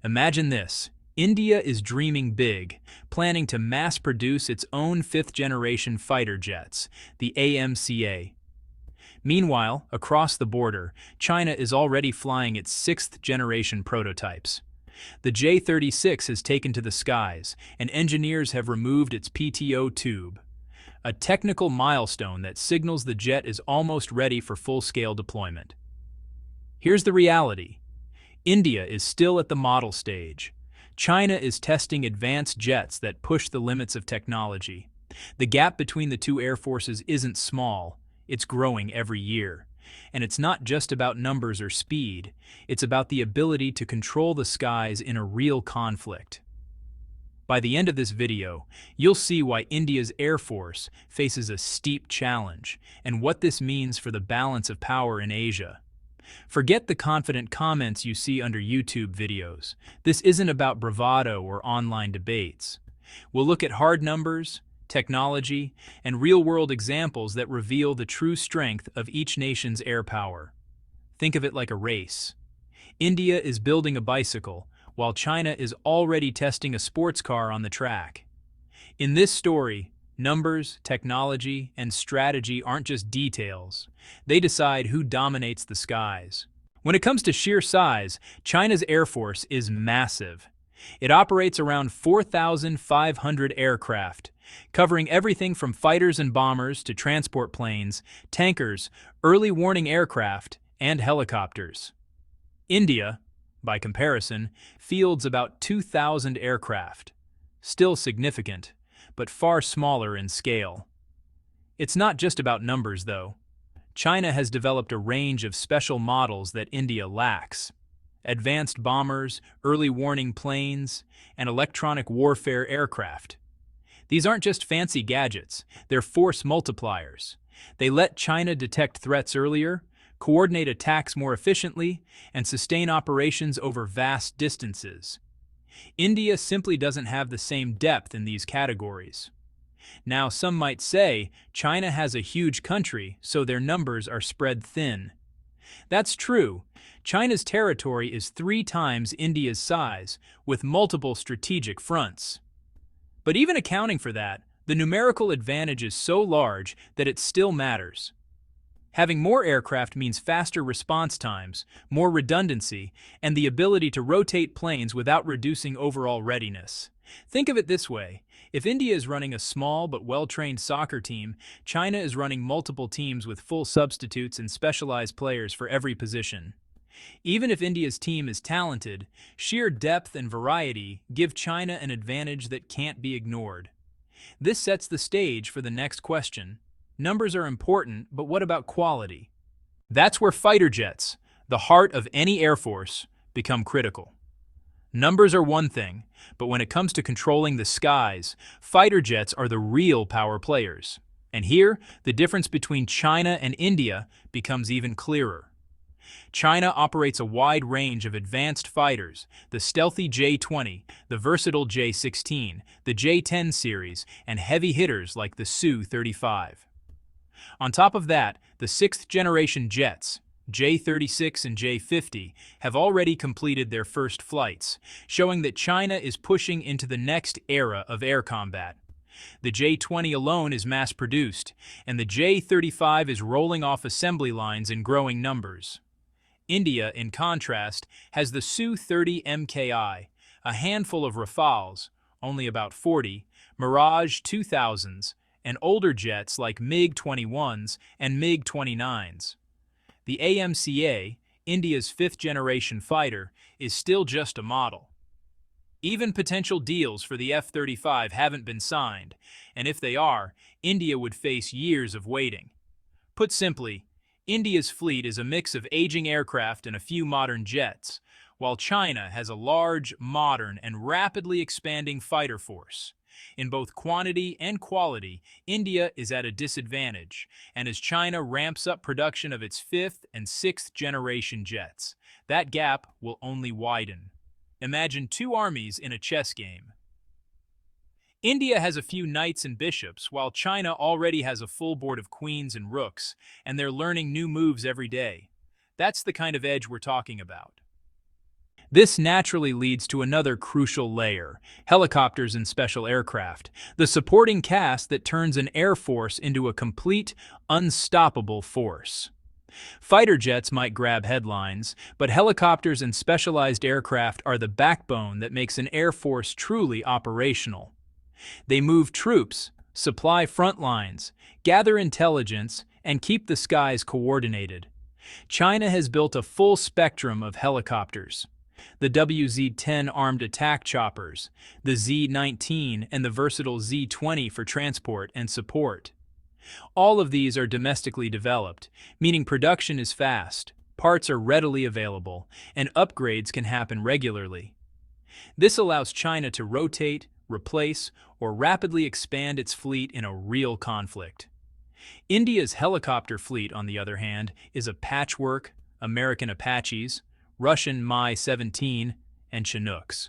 Imagine this. India is dreaming big, planning to mass-produce its own fifth-generation fighter jets, the AMCA. Meanwhile, across the border, China is already flying its sixth-generation prototypes. The J-36 has taken to the skies, and engineers have removed its PTO tube, a technical milestone that signals the jet is almost ready for full-scale deployment. Here's the reality. India is still at the model stage. China is testing advanced jets that push the limits of technology. The gap between the two air forces isn't small, it's growing every year. And it's not just about numbers or speed, it's about the ability to control the skies in a real conflict. By the end of this video, you'll see why India's Air Force faces a steep challenge and what this means for the balance of power in Asia. Forget the confident comments you see under YouTube videos. This isn't about bravado or online debates. We'll look at hard numbers, technology, and real-world examples that reveal the true strength of each nation's air power. Think of it like a race. India is building a bicycle, while China is already testing a sports car on the track. In this story, numbers, technology, and strategy aren't just details. They decide who dominates the skies. When it comes to sheer size, China's Air Force is massive. It operates around 4,500 aircraft, covering everything from fighters and bombers to transport planes, tankers, early warning aircraft, and helicopters. India, by comparison, fields about 2,000 aircraft. Still significant, but far smaller in scale. It's not just about numbers, though. China has developed a range of special models that India lacks. Advanced bombers, early warning planes, and electronic warfare aircraft. These aren't just fancy gadgets, they're force multipliers. They let China detect threats earlier, coordinate attacks more efficiently, and sustain operations over vast distances. India simply doesn't have the same depth in these categories. Now, some might say China has a huge country, so their numbers are spread thin. That's true. China's territory is 3 times India's size, with multiple strategic fronts. But even accounting for that, the numerical advantage is so large that it still matters. Having more aircraft means faster response times, more redundancy, and the ability to rotate planes without reducing overall readiness. Think of it this way. If India is running a small but well-trained soccer team, China is running multiple teams with full substitutes and specialized players for every position. Even if India's team is talented, sheer depth and variety give China an advantage that can't be ignored. This sets the stage for the next question. Numbers are important, but what about quality? That's where fighter jets, the heart of any air force, become critical. Numbers are one thing, but when it comes to controlling the skies, fighter jets are the real power players. And here, the difference between China and India becomes even clearer. China operates a wide range of advanced fighters, the stealthy J-20, the versatile J-16, the J-10 series, and heavy hitters like the Su-35. On top of that, the sixth-generation jets, J-36 and J-50, have already completed their first flights, showing that China is pushing into the next era of air combat. The J-20 alone is mass-produced, and the J-35 is rolling off assembly lines in growing numbers. India, in contrast, has the Su-30 MKI, a handful of Rafales, only about 40, Mirage 2000s, and older jets like MiG-21s and MiG-29s. The AMCA, India's fifth-generation fighter, is still just a model. Even potential deals for the F-35 haven't been signed, and if they are, India would face years of waiting. Put simply, India's fleet is a mix of aging aircraft and a few modern jets, while China has a large, modern, and rapidly expanding fighter force. In both quantity and quality, India is at a disadvantage, and as China ramps up production of its fifth and sixth generation jets, that gap will only widen. Imagine 2 armies in a chess game. India has a few knights and bishops, while China already has a full board of queens and rooks, and they're learning new moves every day. That's the kind of edge we're talking about. This naturally leads to another crucial layer: helicopters and special aircraft, the supporting cast that turns an air force into a complete, unstoppable force. Fighter jets might grab headlines, but helicopters and specialized aircraft are the backbone that makes an air force truly operational. They move troops, supply front lines, gather intelligence, and keep the skies coordinated. China has built a full spectrum of helicopters: the WZ-10 armed attack choppers, the Z-19, and the versatile Z-20 for transport and support. All of these are domestically developed, meaning production is fast, parts are readily available, and upgrades can happen regularly. This allows China to rotate, replace, or rapidly expand its fleet in a real conflict. India's helicopter fleet, on the other hand, is a patchwork: American Apaches, Russian Mi-17, and Chinooks.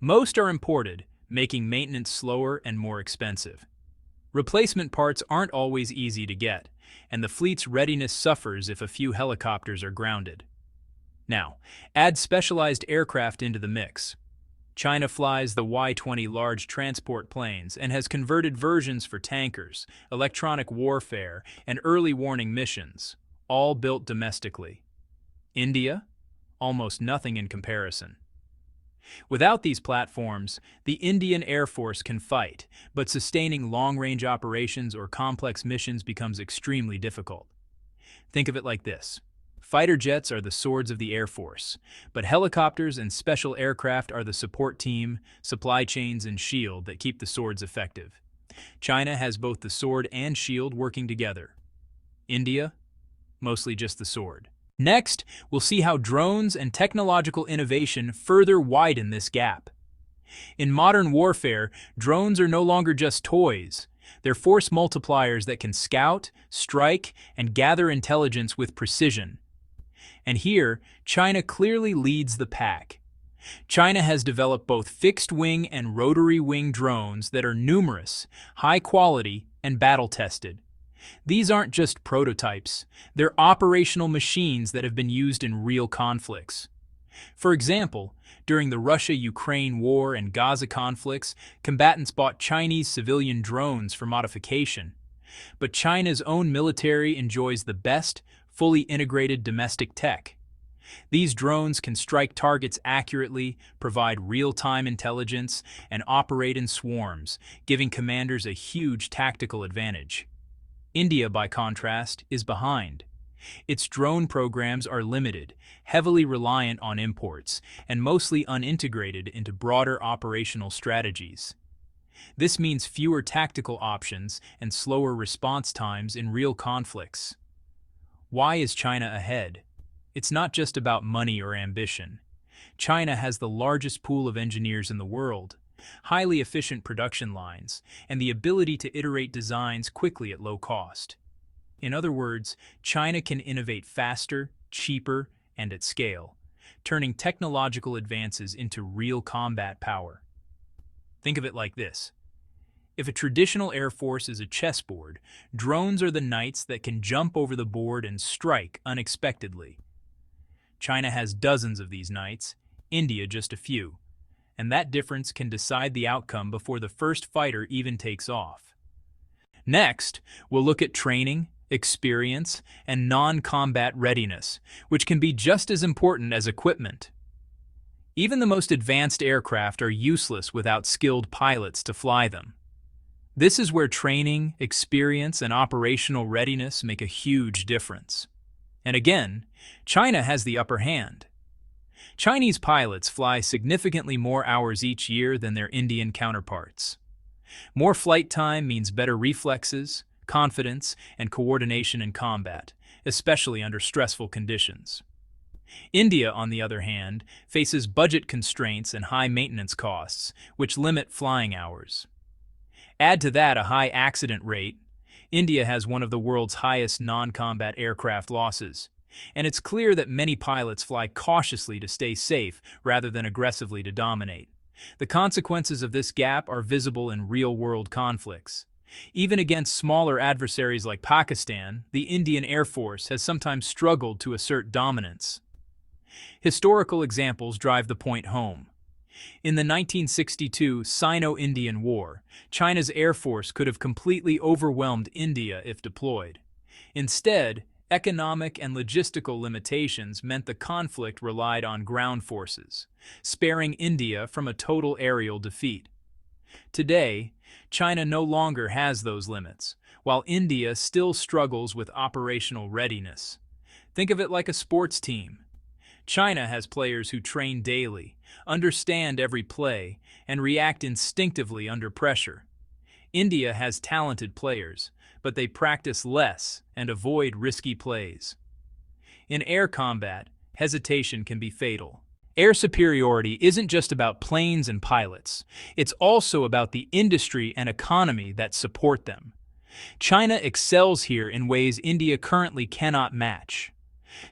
Most are imported, making maintenance slower and more expensive. Replacement parts aren't always easy to get, and the fleet's readiness suffers if a few helicopters are grounded. Now, add specialized aircraft into the mix. China flies the Y-20 large transport planes and has converted versions for tankers, electronic warfare, and early warning missions, all built domestically. India? Almost nothing in comparison. Without these platforms, the Indian Air Force can fight, but sustaining long-range operations or complex missions becomes extremely difficult. Think of it like this: fighter jets are the swords of the Air Force, but helicopters and special aircraft are the support team, supply chains, and shield that keep the swords effective. China has both the sword and shield working together. India? Mostly just the sword. Next, we'll see how drones and technological innovation further widen this gap. In modern warfare, drones are no longer just toys. They're force multipliers that can scout, strike, and gather intelligence with precision. And here, China clearly leads the pack. China has developed both fixed-wing and rotary-wing drones that are numerous, high-quality, and battle-tested. These aren't just prototypes, they're operational machines that have been used in real conflicts. For example, during the Russia-Ukraine war and Gaza conflicts, combatants bought Chinese civilian drones for modification. But China's own military enjoys the best, fully integrated domestic tech. These drones can strike targets accurately, provide real-time intelligence, and operate in swarms, giving commanders a huge tactical advantage. India, by contrast, is behind. Its drone programs are limited, heavily reliant on imports, and mostly unintegrated into broader operational strategies. This means fewer tactical options and slower response times in real conflicts. Why is China ahead? It's not just about money or ambition. China has the largest pool of engineers in the world, highly efficient production lines, and the ability to iterate designs quickly at low cost. In other words, China can innovate faster, cheaper, and at scale, turning technological advances into real combat power. Think of it like this: if a traditional air force is a chessboard, drones are the knights that can jump over the board and strike unexpectedly. China has dozens of these knights, India just a few, and that difference can decide the outcome before the first fighter even takes off. Next, we'll look at training, experience, and non-combat readiness, which can be just as important as equipment. Even the most advanced aircraft are useless without skilled pilots to fly them. This is where training, experience, and operational readiness make a huge difference. And again, China has the upper hand. Chinese pilots fly significantly more hours each year than their Indian counterparts. More flight time means better reflexes, confidence, and coordination in combat, especially under stressful conditions. India, on the other hand, faces budget constraints and high maintenance costs, which limit flying hours. Add to that a high accident rate. India has one of the world's highest non-combat aircraft losses, and it's clear that many pilots fly cautiously to stay safe rather than aggressively to dominate. The consequences of this gap are visible in real-world conflicts. Even against smaller adversaries like Pakistan, the Indian Air Force has sometimes struggled to assert dominance. Historical examples drive the point home. In the 1962 Sino-Indian War, China's air force could have completely overwhelmed India if deployed. Instead, economic and logistical limitations meant the conflict relied on ground forces, sparing India from a total aerial defeat. Today, China no longer has those limits, while India still struggles with operational readiness. Think of it like a sports team. China has players who train daily, understand every play, and react instinctively under pressure. India has talented players, but they practice less and avoid risky plays. In air combat, hesitation can be fatal. Air superiority isn't just about planes and pilots, it's also about the industry and economy that support them. China excels here in ways India currently cannot match.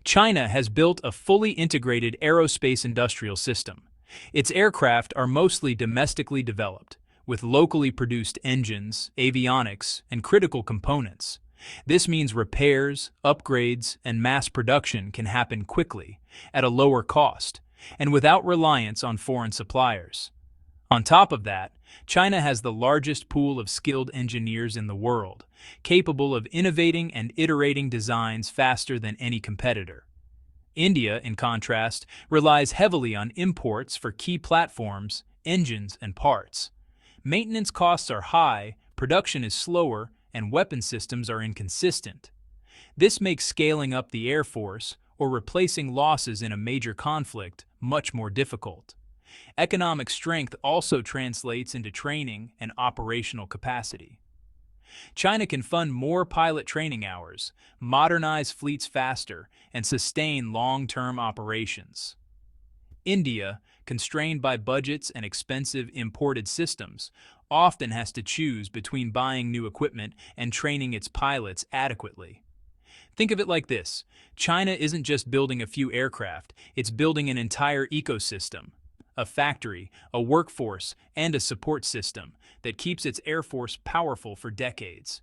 China has built a fully integrated aerospace industrial system. Its aircraft are mostly domestically developed, with locally produced engines, avionics, and critical components. This means repairs, upgrades, and mass production can happen quickly, at a lower cost, and without reliance on foreign suppliers. On top of that, China has the largest pool of skilled engineers in the world, capable of innovating and iterating designs faster than any competitor. India, in contrast, relies heavily on imports for key platforms, engines, and parts. Maintenance costs are high, production is slower, and weapon systems are inconsistent. This makes scaling up the Air Force or replacing losses in a major conflict much more difficult. Economic strength also translates into training and operational capacity. China can fund more pilot training hours, modernize fleets faster, and sustain long-term operations. India, constrained by budgets and expensive imported systems, often has to choose between buying new equipment and training its pilots adequately. Think of it like this: China isn't just building a few aircraft, it's building an entire ecosystem. A factory, a workforce, and a support system that keeps its air force powerful for decades.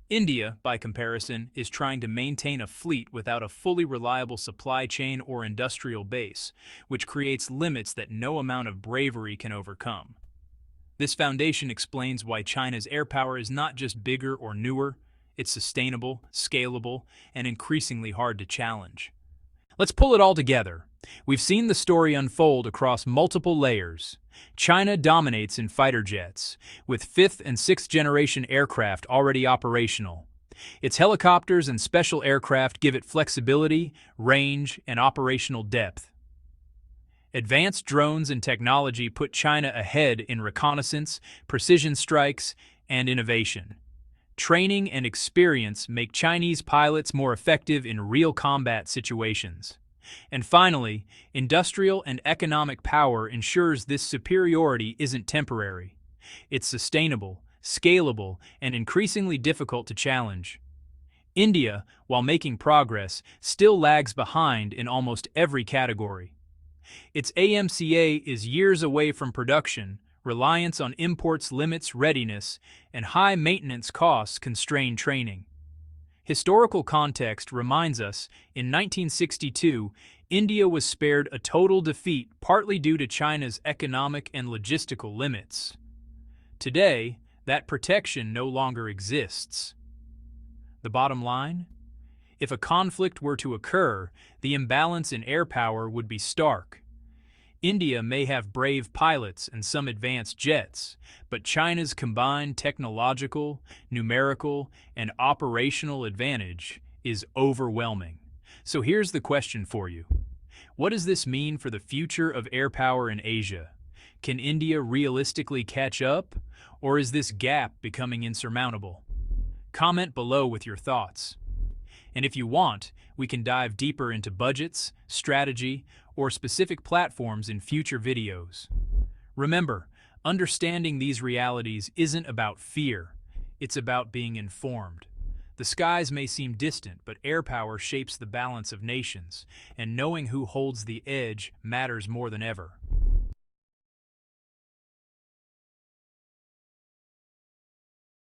India, by comparison, is trying to maintain a fleet without a fully reliable supply chain or industrial base, which creates limits that no amount of bravery can overcome. This foundation explains why China's air power is not just bigger or newer, it's sustainable, scalable, and increasingly hard to challenge. Let's pull it all together. We've seen the story unfold across multiple layers. China dominates in fighter jets, with 5th and 6th generation aircraft already operational. Its helicopters and special aircraft give it flexibility, range, and operational depth. Advanced drones and technology put China ahead in reconnaissance, precision strikes, and innovation. Training and experience make Chinese pilots more effective in real combat situations. And finally, industrial and economic power ensures this superiority isn't temporary. It's sustainable, scalable, and increasingly difficult to challenge. India, while making progress, still lags behind in almost every category. Its AMCA is years away from production, reliance on imports limits readiness, and high maintenance costs constrain training. Historical context reminds us, in 1962, India was spared a total defeat partly due to China's economic and logistical limits. Today, that protection no longer exists. The bottom line? If a conflict were to occur, the imbalance in air power would be stark. India may have brave pilots and some advanced jets, but China's combined technological, numerical, and operational advantage is overwhelming. So here's the question for you. What does this mean for the future of air power in Asia? Can India realistically catch up, or is this gap becoming insurmountable? Comment below with your thoughts. And if you want, we can dive deeper into budgets, strategy, or specific platforms in future videos. Remember, understanding these realities isn't about fear, it's about being informed. The skies may seem distant, but air power shapes the balance of nations, and knowing who holds the edge matters more than ever.